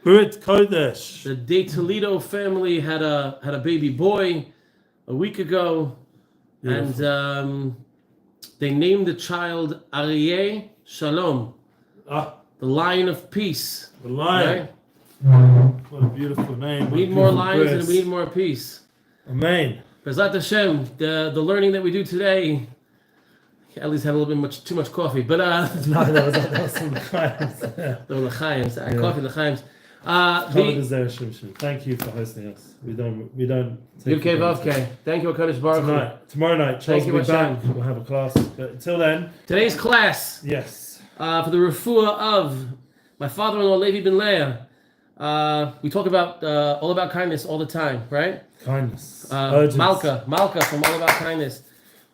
Brit Kodesh. The De Toledo family had a baby boy a week ago, beautiful. And they named the child Aryeh Shalom, the Lion of Peace. The Lion. Right? What a beautiful name. We need more lions and we need more peace. Amen. Bezat Hashem, the learning that we do today. At least had a little bit too much coffee, but no, that was some l'chaim. The l'chaim, coffee l'chaim. Thank you for hosting us. We don't. Okay. Thank you, Hakadosh Baruch Hu. Tomorrow night, Charles will be back. We'll have a class. But until then, today's class. Yes. For the refuah of my father-in-law Levi ben Leah. We talk about all about kindness all the time, right? Kindness. Malka from All About Kindness.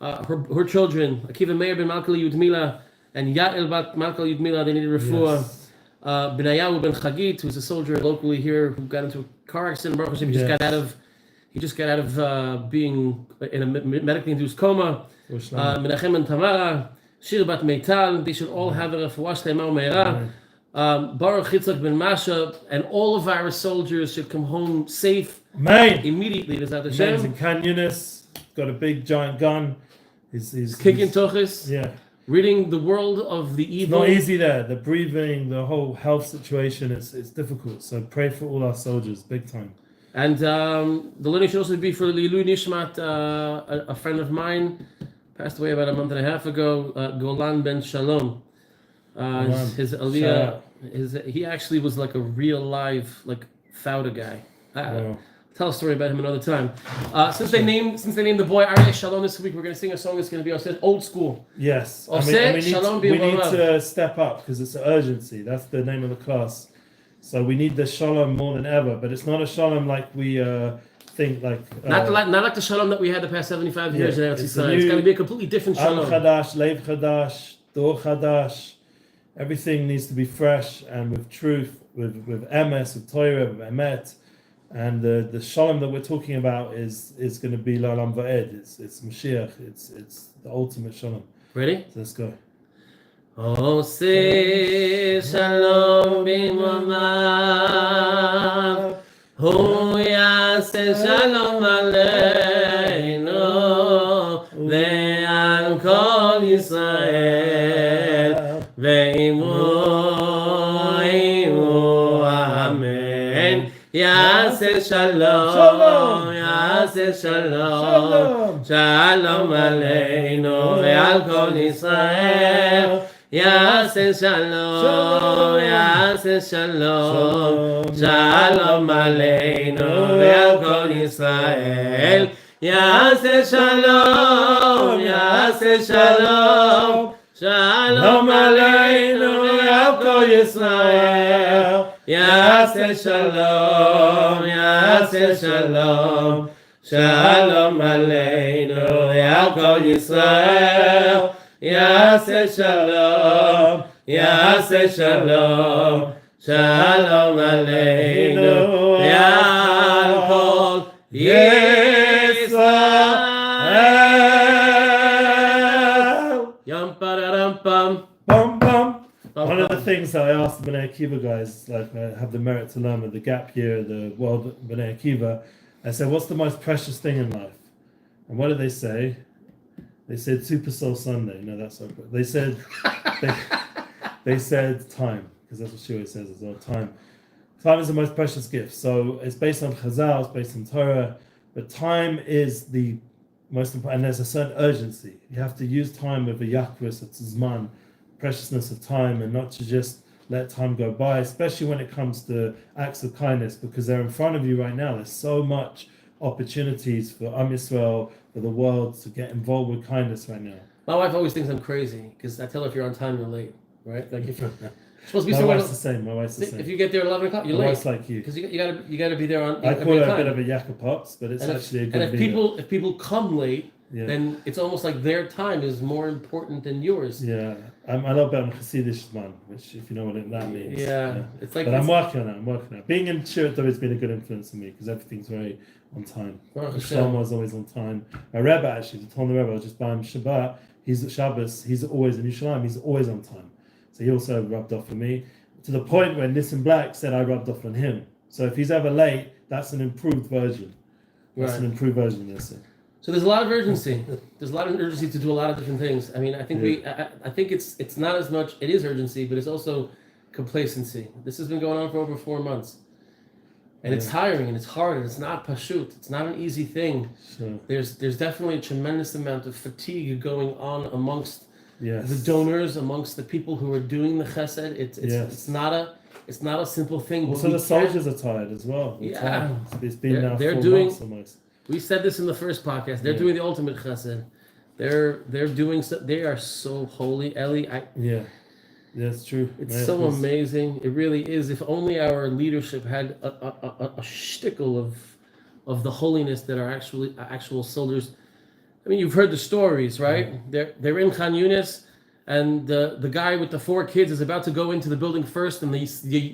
Her children, Akiva Meir ben Malka Yudmila and Yael bat Malka Yudmila, they needed refuah. Yes. Benayahu ben Chagit, who's a soldier locally here, who got into a car accident. Baruch Hashem, he just got out of being in a medically induced coma. Menachem and Tamara, Shir bat Meital, they should all have a refuah shlema u'meira. Baruch Yitzchak ben Masha, and all of our soldiers should come home safe. Amen. Immediately. Is that the Shem? He's in Khan Yunis, got a big giant gun. He's kicking tochis. Yeah. Ridding the world of the evil. It's not easy there. The breathing, the whole health situation, it's difficult. So pray for all our soldiers, big time. And the learning should also be for Lilu Nishmat, a friend of mine, passed away about a month and a half ago, Golan ben Shalom. His Aliyah, he actually was like a real live, like Fauda guy. Wow. Tell a story about him another time. Since they named the boy Aryeh Shalom this week, we're going to sing a song that's going to be old school. Yes. We need to step up because it's an urgency. That's the name of the class. So we need the Shalom more than ever. But it's not a Shalom like we think like... not like the Shalom that we had the past 75 years in Eretz Yisrael. It's going to be a completely different Shalom. Am Chadash, Lev Chadash, Dor Chadash. Everything needs to be fresh and with truth, with emes, with Torah, with emet. And the shalom that we're talking about is going to be La'olam Va'ed. It's Mashiach. It's the ultimate shalom. Ready? So let's go. Oseh shalom b'mamav, hu yaseh shalom aleinu ve'al kol Yisrael ve'imu amen. Yaseh shalom, Yaseh shalom, shalom aleinu ve'al kol Yisrael. Yaseh shalom, Yaseh shalom, shalom aleinu ve'al kol Yisrael. Yaseh shalom, Yaseh shalom, shalom aleinu ve'al kol Yisrael. Yaseh shalom, Yaseh shalom, shalom aleinu ve'al kol Yisrael. Yaseh shalom, Yaseh shalom, shalom aleinu ve'al kol Yisrael. Yum pararam pam. One of the things that I asked the Bnei Akiva guys, like I have the merit to learn with the gap year, the World Bnei Akiva, I said, what's the most precious thing in life? And what did they say? They said Super Soul Sunday. No, that's not good. They said they said time, because that's what she always says as well. Time is the most precious gift. So it's based on Chazal, it's based on Torah, but time is the most important, and there's a certain urgency. You have to use time with a yakris, it's zman, preciousness of time, and not to just let time go by, especially when it comes to acts of kindness, because they're in front of you right now. There's so much opportunities for Am Yisrael, for the world to get involved with kindness right now. My wife always thinks I'm crazy because I tell her if you're on time, you're late, right? Like if you're supposed to be My wife's the same. If you get there at 11 o'clock, you're late. My wife's like you. Because you gotta be there on. I call it a bit of a yakapotz, but it's actually a good. And if people come late, then it's almost like their time is more important than yours. Yeah, I love about Hasidish man, which if you know what that means. Yeah. It's like. But I'm working on it. Being in Shirat though has been a good influence on me because everything's very on time. Shlomo is always on time. My Rebbe actually, the Talmud Rebbe, I was just by him Shabbat. He's at Shabbos. He's always in Yerushalayim. He's always on time. So he also rubbed off for me. to the point where Nissan Black said I rubbed off on him. So if he's ever late, that's an improved version. That's an improved version of Nissan. So there's a lot of urgency. There's a lot of urgency to do a lot of different things. I mean, I think I think it's not as much. It is urgency, but it's also complacency. This has been going on for over 4 months, and it's tiring and it's hard and it's not pashut. It's not an easy thing. Sure. There's definitely a tremendous amount of fatigue going on amongst the donors, amongst the people who are doing the chesed. It's not a simple thing. Also, the soldiers are tired as well. Yeah, it's been now 4 months almost. We said this in the first podcast. They're doing the ultimate chesed. They're doing. They are so holy, Eli. That's true. It's so amazing. It really is. If only our leadership had a shtickle of the holiness that are actual soldiers. I mean, you've heard the stories, right? They're in Khan Yunis, and the guy with the 4 kids is about to go into the building first, and the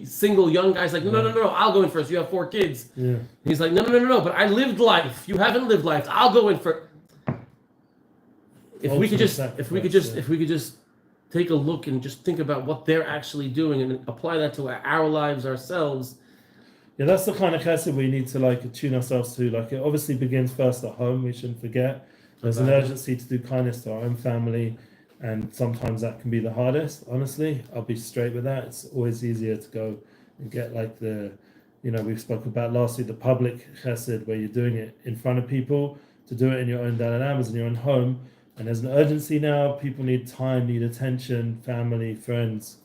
single young guy's like, no, I'll go in first. You have 4 kids. Yeah. He's like, no, but I lived life. You haven't lived life. I'll go in first. If we could just take a look and just think about what they're actually doing and apply that to our lives ourselves. Yeah, that's the kind of chesed we need to attune ourselves to. It obviously begins first at home. We shouldn't forget. There's an urgency to do kindness to our own family, and sometimes that can be the hardest. Honestly, I'll be straight with that. It's always easier to go and get we spoke about last week, the public chesed, where you're doing it in front of people, to do it in your own dalamas, in your own home. And there's an urgency now. People need time, need attention, family, friends,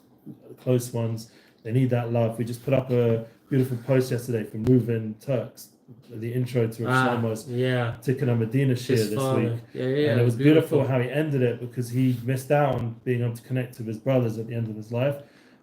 close ones. They need that love. We just put up a beautiful post yesterday from Reuven Turks, the intro to Rav Shlomo's Tikkun Medina Shir this week. And it was beautiful how he ended it, because he missed out on being able to connect with his brothers at the end of his life.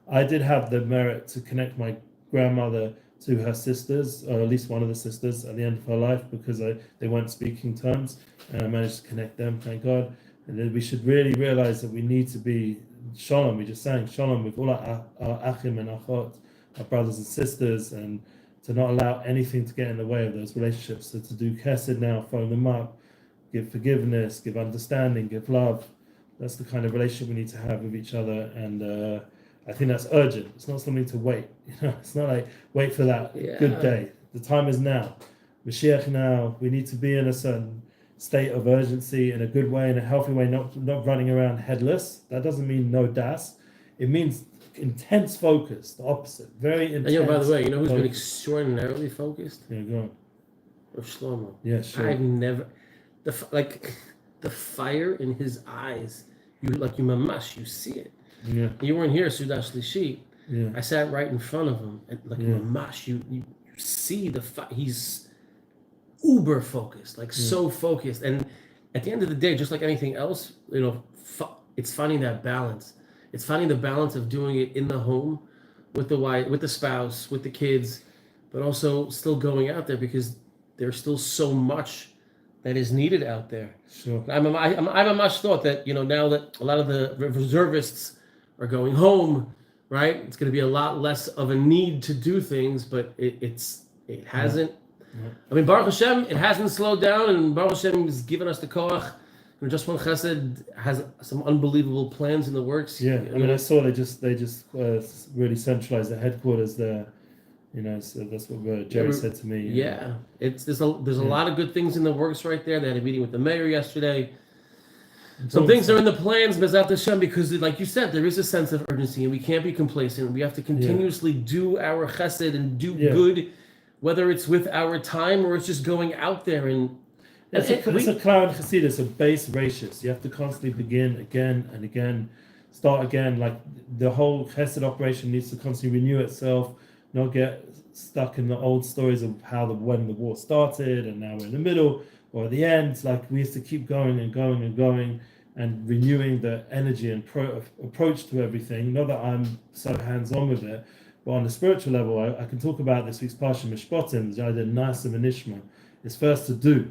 I did have the merit to connect my grandmother to her sisters, or at least one of the sisters, at the end of her life, because they weren't speaking terms, and I managed to connect them, thank God. And then we should really realize that we need to be shalom. We just sang shalom with all our achim and achot, our brothers and sisters, and to not allow anything to get in the way of those relationships. So to do chesed now, phone them up, give forgiveness, give understanding, give love. That's the kind of relationship we need to have with each other, and I think that's urgent. It's not something to wait. It's not like wait for that good day. The time is now. Mashiach now. We need to be in a certain state of urgency, in a good way, in a healthy way, not running around headless. That doesn't mean no das. It means intense focus, the opposite. Very intense. And by the way, who's been extraordinarily focused? Yeah, go on. Rav Shlomo. Yeah, sure. I've never, the fire in his eyes, you see it. Yeah. You weren't here, Sudash Lishi. Yeah. I sat right in front of him, and mamash, you see the he's uber focused, so focused. And at the end of the day, just like anything else, it's finding that balance. It's finding the balance of doing it in the home, with the wife, with the spouse, with the kids, but also still going out there, because there's still so much that is needed out there. Sure. I much thought that now that a lot of the reservists are going home, right? It's going to be a lot less of a need to do things, but it hasn't. Yeah. I mean, Baruch Hashem, it hasn't slowed down, and Baruch Hashem has given us the koach. Just One Chesed has some unbelievable plans in the works. Yeah, I saw they just really centralized the headquarters there. So that's what Jerry said to me. Yeah, there's a lot of good things in the works right there. They had a meeting with the mayor yesterday. Some things are in the plans, Bezat Hashem, because, like you said, there is a sense of urgency, and we can't be complacent. We have to continuously do our chesed and do good, whether it's with our time or it's just going out there and. It's a cloud chassidus, a base ratius. You have to constantly begin again and again, start again. Like the whole chesed operation needs to constantly renew itself, not get stuck in the old stories of when the war started and now we're in the middle or at the end. Like we have to keep going and going and going and renewing the energy and approach to everything. Not that I'm so hands-on with it, but on the spiritual level, I can talk about this week's Parsha Mishpatim, the idea of Nasa V'Nishma. It's first to do.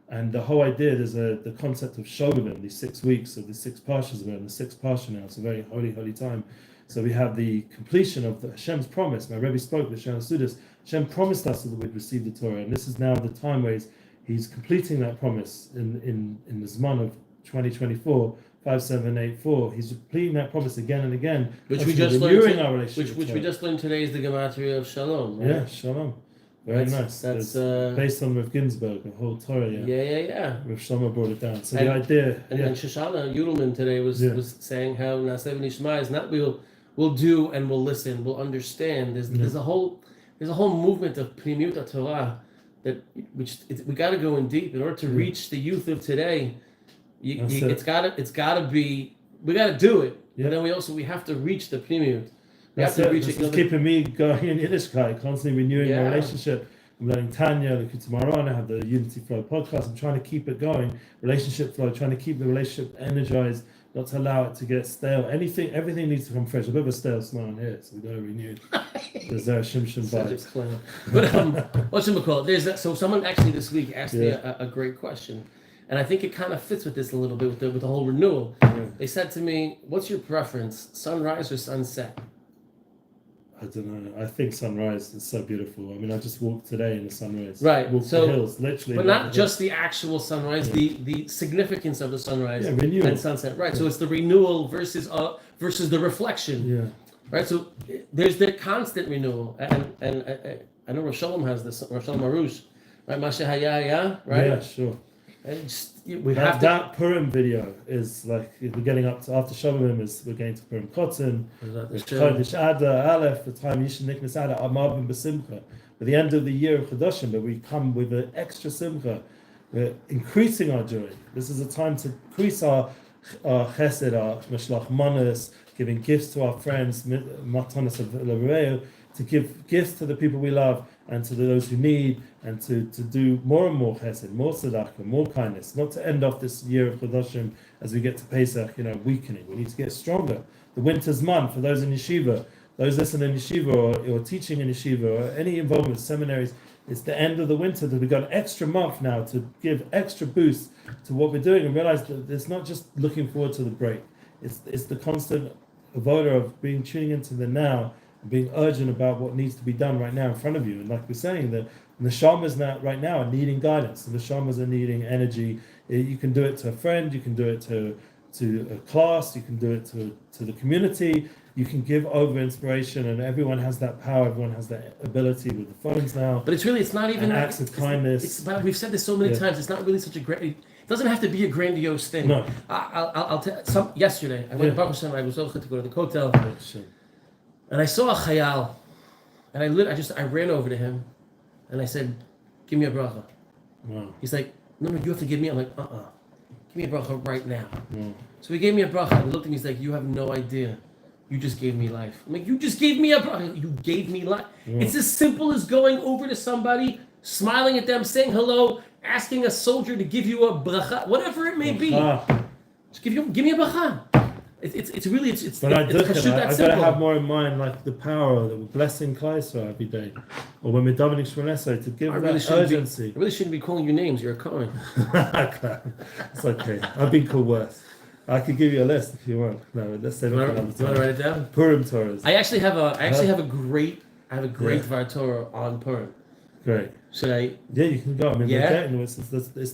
And the whole idea, there's the concept of Sholim, these 6 weeks of the 6 Parshas. We're in the 6th Parsha now. It's a very holy time. So we have the completion of Hashem's promise. My Rebbe spoke with Shana Sudas. Hashem promised us that we'd receive the Torah, and this is now the time where he's completing that promise in the Zman of 2024 for 5784. He's repeating that promise again and again. Which we just renewing learned. our relationship. Which we just learned today is the gematria of Shalom. Right? Yeah, Shalom. Very nice. That's based on Rav Ginsburg, the whole Torah. Yeah. Rav Shlomo brought it down. So the idea. And Shoshana Yudelman today was saying how Nasev Nishma is not we'll do and we'll listen, we'll understand. There's a whole movement of Pnimiut Torah we got to go in deep in order to reach the youth of today. It's gotta be. We got to do it. Yeah. But then we have to reach the Pnimiut. We have to reach it. It's keeping me going in Yiddishkeit, constantly renewing my relationship. I'm learning Tanya, looking to Maran. I have the Unity Flow podcast. I'm trying to keep it going. Relationship flow, trying to keep the relationship energized, not to allow it to get stale. Everything needs to come fresh. A bit of a stale smell in here, so we got to renew. There's there Shimshon vibes. But what should we call it? So someone actually this week asked me a great question, and I think it kind of fits with this a little bit with the whole renewal. Yeah. They said to me, "What's your preference, sunrise or sunset?" I don't know. I think sunrise is so beautiful. I mean, I just walked today in the sunrise. Right. Walked the hills, literally. But not just the actual sunrise, the significance of the sunrise and sunset. Right. So it's the renewal versus the reflection. Yeah. Right. So there's the constant renewal, and I know Rosh Hashanah has this. Rosh Hashanah Marush, right? Masha Hayaya, right? Yeah, sure. And that Purim video is like we're getting up to after Shabbat we're getting to Purim Kotzen, Chodesh Adar Aleph, the time Yishin Niknas Adar Amavim B'Simcha. At the end of the year of Chodoshim, but we come with an extra Simcha. We're increasing our joy. This is a time to increase our Chesed, our Meshlach Manas, giving gifts to our friends, Matanas of Levreu, to give gifts to the people we love and to those who need, and to do more and more chesed, more tzedakah, more kindness, not to end off this year of Chodoshim as we get to Pesach, weakening. We need to get stronger. The winter's month, for those in yeshiva, those listening in yeshiva or teaching in yeshiva or any involvement with seminaries, it's the end of the winter that we've got an extra month now to give extra boost to what we're doing and realize that it's not just looking forward to the break. It's the constant avoda of tuning into the now, being urgent about what needs to be done right now in front of you. And like we're saying, the neshamas right now are needing guidance. The neshamas are needing energy. You can do it to a friend, you can do it to a class, you can do it to the community. You can give over inspiration, and everyone has that power, everyone has that ability with the phones now. But it's not even acts of kindness. But we've said this so many times, it's not really such a great, it doesn't have to be a grandiose thing. No. I'll tell yesterday, I went to Baruch Hashem, I was over to go to the hotel. And I saw a chayal, and I ran over to him, and I said, "Give me a bracha." Wow. He's like, "No, you have to give me." I'm like, "Give me a bracha right now." Wow. So he gave me a bracha, and he looked at me. He's like, "You have no idea. You just gave me life." I'm like, "You just gave me a bracha. You gave me life." Wow. It's as simple as going over to somebody, smiling at them, saying hello, asking a soldier to give you a bracha, whatever it may be. Just give me a bracha. It's really But I gotta have more in mind like the power that we're blessing Klaiso every day, or when we're davening Shmonesrei to give that urgency. I really shouldn't be calling you names. You're a Kohen. It's okay. I've been called worse. I could give you a list if you want. No, let's say. You want to write it down? Purim Torahs. I have a great Var Torah on Purim. Great. Should I? Yeah, you can go. I mean, it's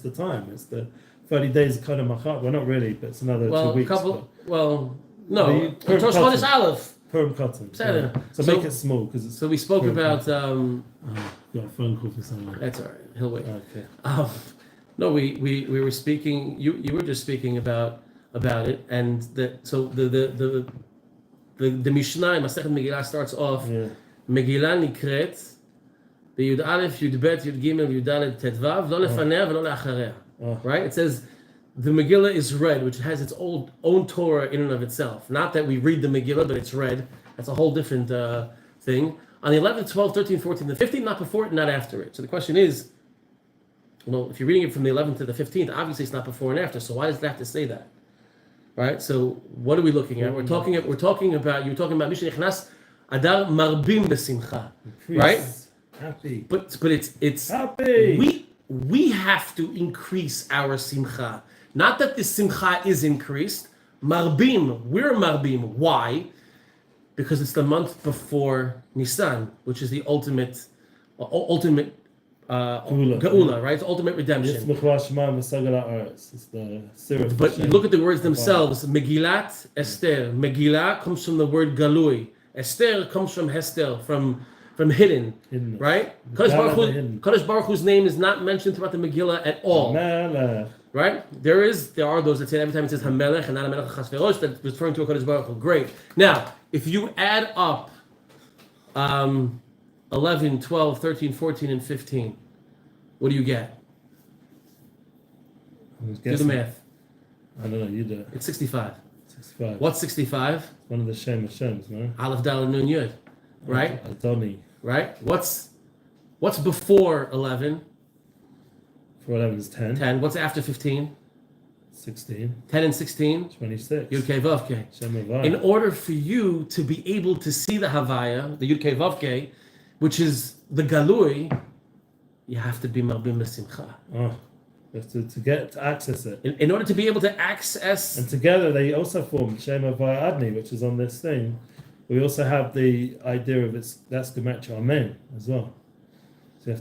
the time. It's the 30 days of Kodem Machat. Well, not really, but it's another 2 weeks. No. Tosh Chodesh Aleph. Purim Kotzen. So make it small because it's. So we spoke about. You got a phone call for someone. That's all right. He'll wait. Okay. No, we were speaking. You were just speaking about it, and the Mishnah in Masechet Megillah starts off. Megillah nikret. Yud Aleph, Yud Bet, Yud Gimel, Yud Dalet, Tetvav, lo lefanea v'lo le'acharea. Right? It says the Megillah is read, which has its own Torah in and of itself. Not that we read the Megillah, but it's read. That's a whole different thing. On the 11th, 12th, 13th, 14th, the 15th, not before it, not after it. So the question is, well, if you're reading it from the 11th to the 15th, obviously it's not before and after. So why does it have to say that? Right? So what are we looking at? We're talking about Mishnah Nichnas Adar Marbim B'Simcha. Right? Happy. But it's happy. We have to increase our simcha. Not that the simcha is increased. Marbim, we're marbim. Why? Because it's the month before Nisan, which is the ultimate Geula, right? It's ultimate redemption. It's the syrup. But you look at the words themselves. Megillat Esther. Megillah comes from the word Galui. Esther comes from Hester, from hidden, right? Kadosh Baruch Hu's name is not mentioned throughout the Megillah at all. Right? There are those that say every time it says Hamelech and not Hamelech Chasverosh, that's referring to a Kadosh Baruch Hu. Great. Now, if you add up 11, 12, 13, 14, and 15, what do you get? Do the math. I don't know, you do it. It's 65. 65. What's 65? One of the Shem Hashems, no? Aleph Daled Nun Yud. Right? Adoni. Right? What's before 11? Before 11 is 10. 10. What's after 15? 16. 10 and 16? 26. Yud Kei Vav Kei. Shem Havaya. In order for you to be able to see the Havaya, the Yud Kei Vav Kei, which is the Galui, you have to be Marbim L'Simcha. Oh, you have to access it. In order to be able to access... And together they also form Shem Havaya Adni, which is on this thing. We also have the idea of that's Gematria Amen as well. So you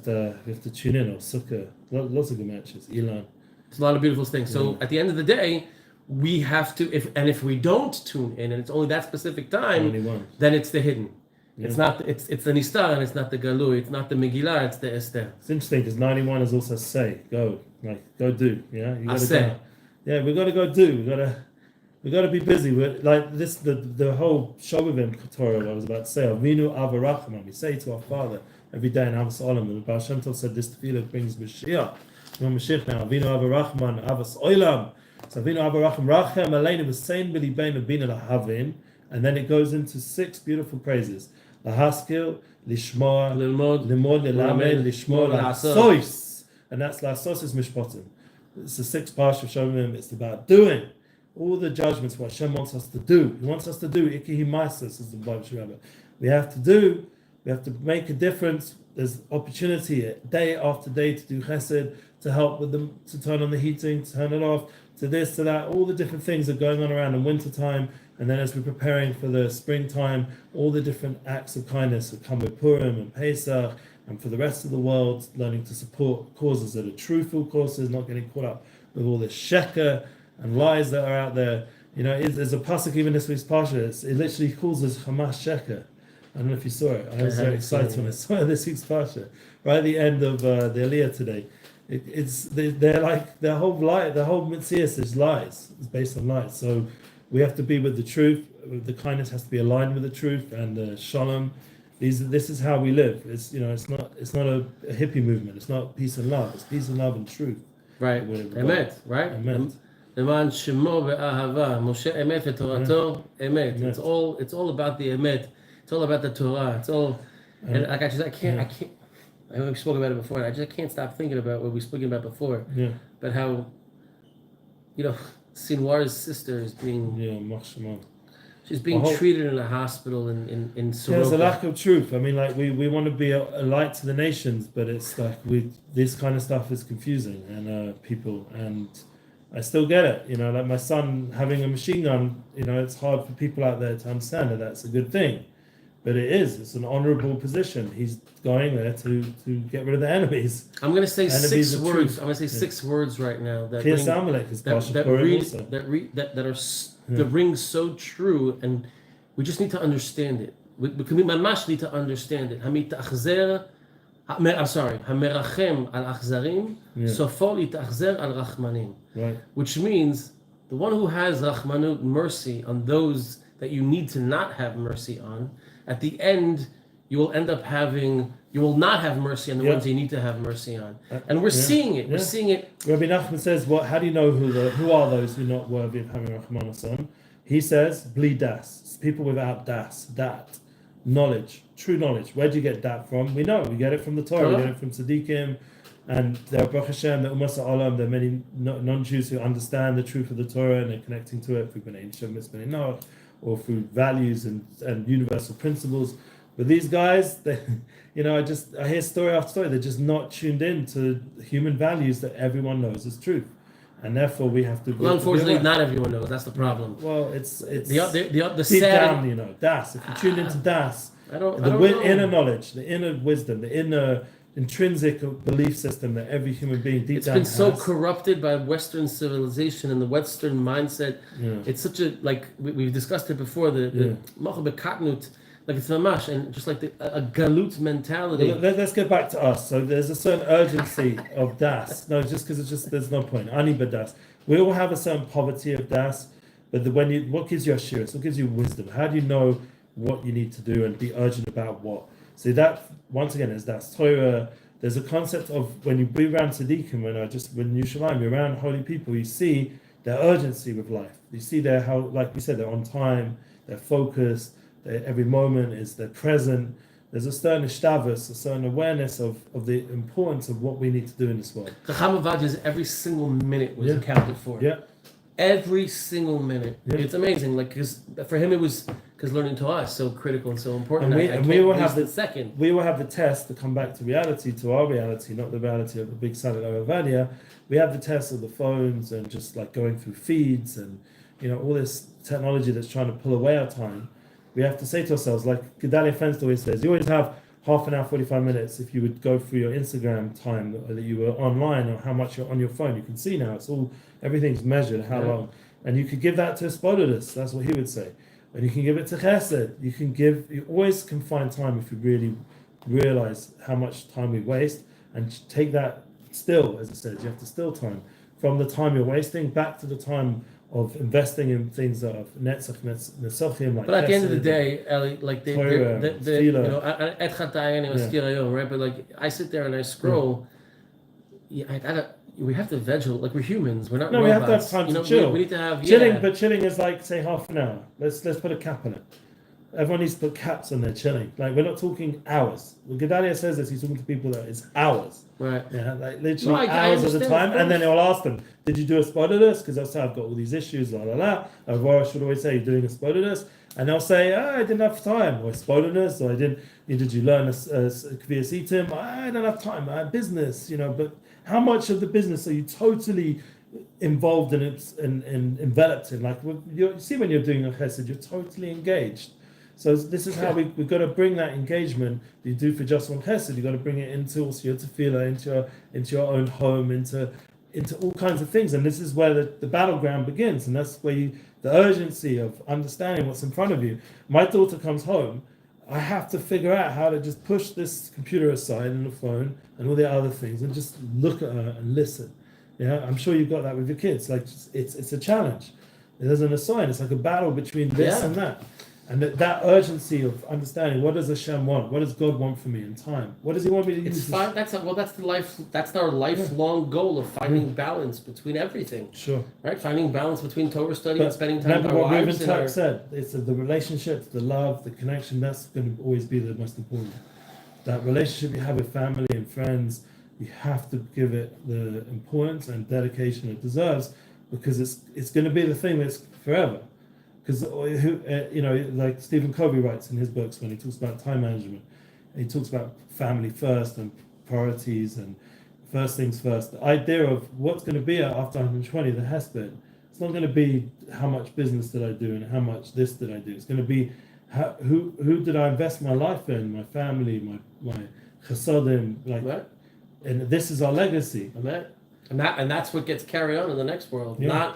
have to tune in, or Sukkah, lots of Gematras, Ilan. It's a lot of beautiful things. So at the end of the day, we have to, if we don't tune in, and it's only that specific time, then it's the hidden. Yeah. It's not. It's the Nistar, and it's not the Galui. It's not the Megillah. It's the Esther. It's interesting because 91 is also say, go do. Yeah, you gotta go. Yeah, we gotta go do. We gotta be busy. We're, like this, the whole Shovavim Torah I was about to say. Avinu Avarachman. We say to our Father every day in Avos Olam. And Baal Shem Tov said this tefillah brings Mashiach. Mashiach now. Avinu Avarachman Avos Olam. So Avinu Avarachman Rachem Aleinu V'Sein B'Libeinu Bina Lahavin. And then it goes into 6 beautiful praises. Lahaskil, Lishmoa, Limod, Lilamed, Lishmoa, Lahasos. And that's Lahasos is Mishpotim. It's the 6th parsha of Shovavim. It's about doing all the judgments, what Hashem wants us to do. He wants us to do. Ikihi Maasas, as the Bible should. We have to do. We have to make a difference. There's opportunity day after day to do Chesed, to help with them, to turn on the heating, to turn it off, to this, to that. All the different things are going on around in winter time. And then as we're preparing for the springtime, all the different acts of kindness that come with Purim and Pesach, and for the rest of the world, learning to support causes that are truthful causes, not getting caught up with all this sheker and lies that are out there. You know, there's a pasuk even this week's parsha. It literally calls us Hamas sheker. I don't know if you saw it. I was very excited when I saw this week's parsha. Right at the end of the Aliyah today. They're like their whole Mitzvah is lies. It's based on lies. So we have to be with the truth. The kindness has to be aligned with the truth, and shalom. This is how we live. It's it's not a hippie movement. It's not peace and love. It's peace and love and truth. Right. Emet. Right. Emet. Leman shemo be'ahava. Moshe emet v'torato emet. It's all about the emet. It's all about the Torah. It's all. And like I can't. I know we spoke about it before. And I can't stop thinking about what we spoke about before. Yeah. But how, Sinwar's sister is being she's being treated in a hospital in Soroka. There's a lack of truth. I mean, like we want to be a light to the nations, but it's like this kind of stuff is confusing and people, and I still get it. Like my son having a machine gun. It's hard for people out there to understand that that's a good thing, but it's an honorable position. He's going there to get rid of the enemies. I'm going to say 6 words. I'm going to say 6 words right now that ring so true, and we just need to understand it. We mamash need to understand it. Hamerachem al achzarim, sofo litachzer al rachmanim. Right. Which means the one who has rachmanut, mercy on those that you need to not have mercy on, at the end you will not have mercy on the ones you need to have mercy on. And we're seeing it. We're seeing it. Rabbi Nachman says, how do you know who are those who are not worthy of having Rahman Hashem? He says, bli das. It's people without das, dat, knowledge, true knowledge. Where do you get that from? We know. We get it from the Torah. We get it from Tzaddikim. And there are Baruch Hashem, the Ummah Sa'alam, there are many non-Jews who understand the truth of the Torah and they're connecting to it through B'nai Yishem, B'nai Noach, or through values and universal principles. But these guys, I hear story after story. They're just not tuned in to human values that everyone knows is truth, and therefore we have to. Well, unfortunately, not everyone knows. That's the problem. Well, it's the deep sad down, das. If you tune into das, I don't the know. inner knowledge, the inner wisdom, the inner intrinsic belief system that every human being deep down been so has. corrupted by Western civilization and the Western mindset. Yeah. It's such a, like, we've discussed it before, the like it's mamash, and just like a galut mentality. Let's get back to us. So there's a certain urgency of das. No, just because there's no point. Ani b'das. We all have a certain poverty of das, but what gives you assurance? What gives you wisdom? How do you know what you need to do and be urgent about what? So that, once again, is das Torah. There's a concept of when you be around tzaddikim, when you're around holy people, you see their urgency with life. You see how, like we said, they're on time, they're focused. Every moment they're present. There's a certain ishtavus, a certain awareness of the importance of what we need to do in this world. Chacham Avadia's every single minute was accounted for. Yeah. Every single minute. Yeah. It's amazing. Like, because for him it was, because learning Torah is so critical and so important. And we will have the test to come back to our reality, not the reality of the big Sadat Avadia. We have the test of the phones and just like going through feeds and all this technology that's trying to pull away our time. We have to say to ourselves, like Gedalia Fenster always says, you always have half an hour, 45 minutes. If you would go through your Instagram time that you were online or how much you're on your phone, you can see now everything's measured, how long. And you could give that to Spododus, that's what he would say. And you can give it to Chesed. You always can find time if you really realize how much time we waste and take that still, as it says, you have to still time. From the time you're wasting back to the time of investing in things that are netzach, like. But at the end of the day, Eli, like right? But like I sit there and I scroll. We have to vegel, like we're humans. We're not robots. We have to have time to chill. We need to have chilling, but chilling is like say half an hour. Let's put a cap on it. Everyone needs to put caps on their chilling. Like we're not talking hours. When Gedalia says this, he's talking to people that it's hours. Right. Yeah, like literally hours at a time. And then he'll ask them, did you do a Spododus? Because they'll say, I've got all these issues, la la la. Aurora should always say, you're doing a Spododus. And they'll say, I didn't have time. Or Spododus, or did you learn a Kviyas Itim? I don't have time. I have business, but how much of the business are you totally involved in and enveloped in? Like you see when you're doing a chesed, you're totally engaged. So this is how we've got to bring that engagement that you do for just one chesed. You've got to bring it into also your tefillah, into your own home, into all kinds of things. And this is where the battleground begins. And that's where the urgency of understanding what's in front of you. My daughter comes home. I have to figure out how to just push this computer aside and the phone and all the other things and just look at her and listen. Yeah, I'm sure you've got that with your kids. Like it's a challenge. There's an assign. It's like a battle between this and that. And that urgency of understanding, what does Hashem want? What does God want from me in time? What does He want me to use? That's our lifelong goal of finding balance between everything. Sure. Right? Finding balance between Torah study and spending time with our wives. Remember what Reuben said. It's the relationship, the love, the connection. That's going to always be the most important. That relationship you have with family and friends, you have to give it the importance and dedication it deserves, because it's going to be the thing that's forever. Because like Stephen Covey writes in his books when he talks about time management, he talks about family first and priorities and first things first. The idea of what's going to be after 120, the Hesped, it's not going to be how much business did I do and how much this did I do. It's going to be who did I invest my life in, my family, my chesadim, like, right. And this is our legacy. And that's what gets carried on in the next world. Yeah.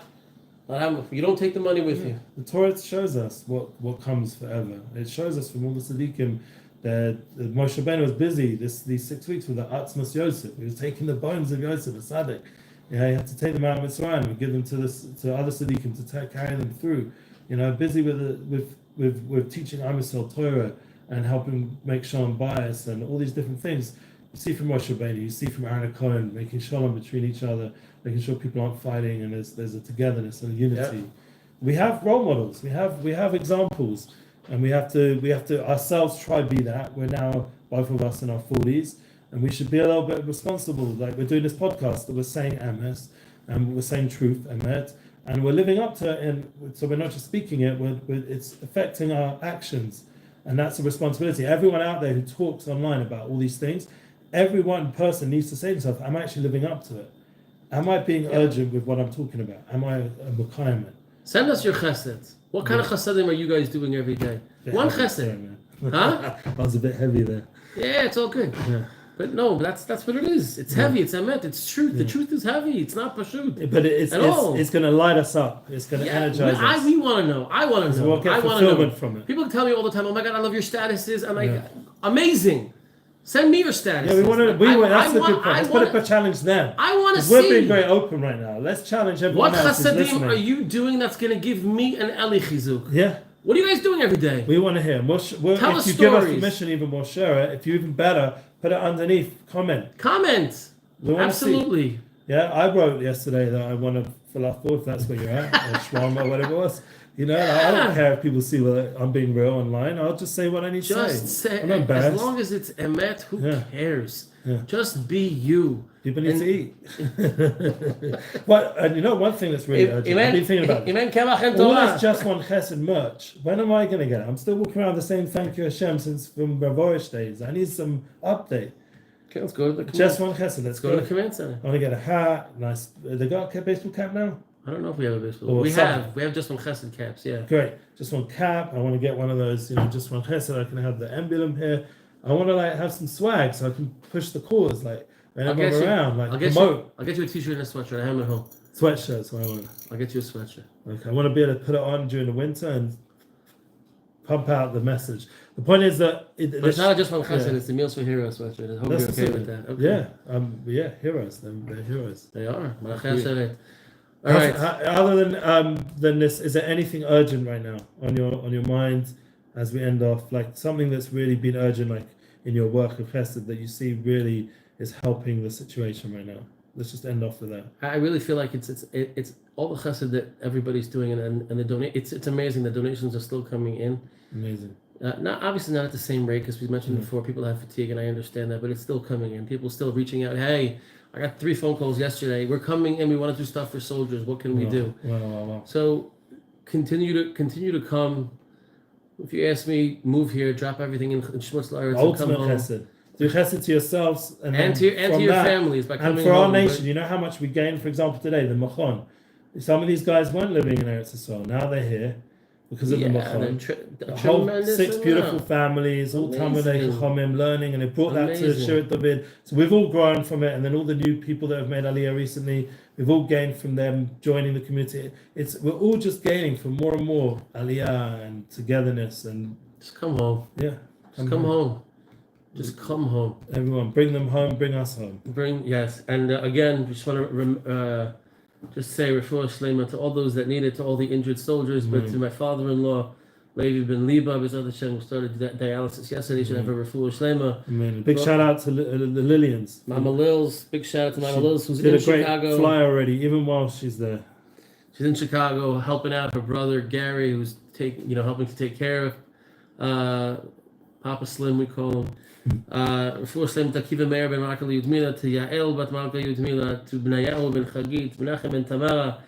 You don't take the money with you. The Torah shows us what comes forever. It shows us from all the tzaddikim that Moshe Rabbeinu was busy these 6 weeks with the Atzmas Yosef. He was taking the bones of Yosef, the tzaddik. He had to take them out of Mitzrayim and give them to other tzaddikim to carry them through. Busy with teaching Am Yisrael Torah and helping make shalom bayis and all these different things. You see from Moshe Rabbeinu, you see from Aharon Cohen, making shalom between each other, making sure people aren't fighting, and there's a togetherness and a unity. Yep. We have role models, we have examples, and we have to ourselves try to be that. We're now both of us in our 40s, and we should be a little bit responsible. Like we're doing this podcast that we're saying emes, and we're saying truth, emet, and we're living up to it. And so we're not just speaking it; it's affecting our actions, and that's a responsibility. Everyone out there who talks online about all these things, every one person needs to say to himself, "Am I actually living up to it? Am I being urgent with what I'm talking about? Am I a mukayim?" Send us your chesed. What kind of chesedim are you guys doing every day? One chesed. Huh? I was a bit heavy there. Yeah, it's all good. Yeah. But no, that's what it is. It's heavy. It's emet. It's truth. The truth is heavy. It's not pashut. But it's going to light us up. It's going to energize us. We want to know. I want to know. We'll get fulfillment from it. People tell me all the time, "Oh my God, I love your statuses." I'm like, amazing. Send me your status. Yeah, we want. That's the good point. Let's put up a challenge them. I want to see. We're being very open right now. Let's challenge everyone else who's listening. What chasadim are you doing that's going to give me an Eli chizuk? Yeah. What are you guys doing every day? We want to hear. Tell us stories. If you give us permission, even more, share it. If you're even better, put it underneath. Comment. Absolutely. Yeah, I wrote yesterday that I want to fill up if that's where you're at, or shawarma, whatever it was. You know, I don't care if people see whether I'm being real online. I'll just say what I need to say. Just say. I'm not embarrassed. As long as it's emet, who cares? Yeah. Just be you. People need to eat. And you know, one thing that's really urgent. I've been thinking about it. All this Just One Chesed merch. When am I going to get it? I'm still walking around the same Thank You Hashem since from Bavarish days. I need some update. Okay, let's go to the Just One Chesed. Let's go to the command center. I want to get a hat. Nice. They got a baseball cap now? I don't know if we have a baseball. We have Just One Chesed caps. Yeah. Great. Just one cap. I want to get one of those. Just One Chesed. I can have the emblem here. I want to have some swag so I can push the cause whenever I'm around. I'll get you a t-shirt and a sweatshirt. I have them at home. Sweatshirts. What I want. I'll get you a sweatshirt. Okay. I want to be able to put it on during the winter and pump out the message. The point is that it's not Just One Chesed. It's the Meals for Heroes sweatshirt. I hope you're okay with that. Okay. Yeah. Heroes. They're heroes. They are. All right. Other than this, is there anything urgent right now on your mind as we end off? Like something that's really been urgent, like in your work of Chesed, that you see really is helping the situation right now? Let's just end off with that. I really feel like it's all the Chesed that everybody's doing, and the donate. It's amazing. The donations are still coming in. Amazing. Not at the same rate, because we mentioned before. People have fatigue, and I understand that, but it's still coming in. People still reaching out. Hey, I got 3 phone calls yesterday. We're coming in. We want to do stuff for soldiers. What can we do? Wow. So continue to come. If you ask me, move here, drop everything in Shmutz La'aretz, and come home. Chesed. Do Chesed to yourselves and to your families by coming and for home, our nation. You know how much we gained, for example, today, the Machon. Some of these guys weren't living in Eretz Yisrael. Now they're here because of the Machon. The whole 6 beautiful families, all Talmidei Chachamim learning, and they brought that to Shirat David. So we've all grown from it, and then all the new people that have made Aliyah recently, we've all gained from them joining the community. We're all just gaining from more and more Aliyah and togetherness, and just come home. Yeah, come home. Just come home. Everyone, bring them home. Bring us home. And again, just want to just say refuah shlema to all those that need it, to all the injured soldiers, but to my father-in-law, Levi ben Liba, B'ezrat Hashem, who started dialysis yesterday. Should have a refuah shlema. Amen. Big shout out to the Lillians. Mama Lils. Big shout out to Mama Lils, who's in Chicago. Did a great fly already, even while she's there. She's in Chicago, helping out her brother Gary, who's helping to take care of Papa Slim, we call him. Refuah shlema to Akiva Meir ben Malka Yudmila, to Yael bat Malka Yudmila, to B'nayahu ben Chagit, Menachem ben Tamara,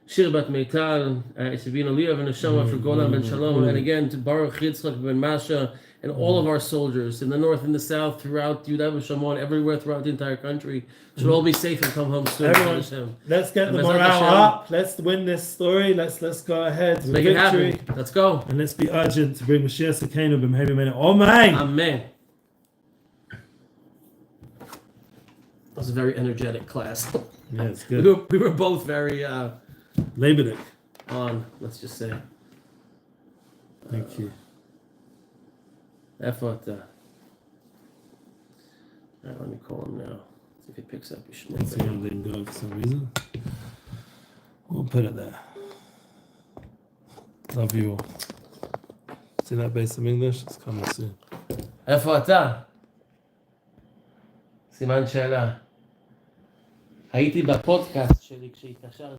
Shir bat Meital, Isabina Leah ben Neshama, for Golan ben Shalom, and again to Baruch Yitzchak ben Masha, and all of our soldiers in the north and the south, throughout Yudav and Shimon, everywhere throughout the entire country, should all be safe and come home soon. Everyone, let's get the morale up. Let's win this story. Let's go ahead. Make it happen. Let's go. And let's be urgent to bring Mashiach Sekenu b'mehei b'meinu. Amen. Amen. That was a very energetic class. Yeah, it's good. We were both very Labor on, let's just say. Thank you. Effort. Alright, let me call him now. See if he picks up his schmuck. See him didn't go for some reason. We'll put it there. Love you all. See that base of English? It's coming soon. איפה אתה? סימן שאלה. הייתי בפודקאסט שלי כשהתקשרתי.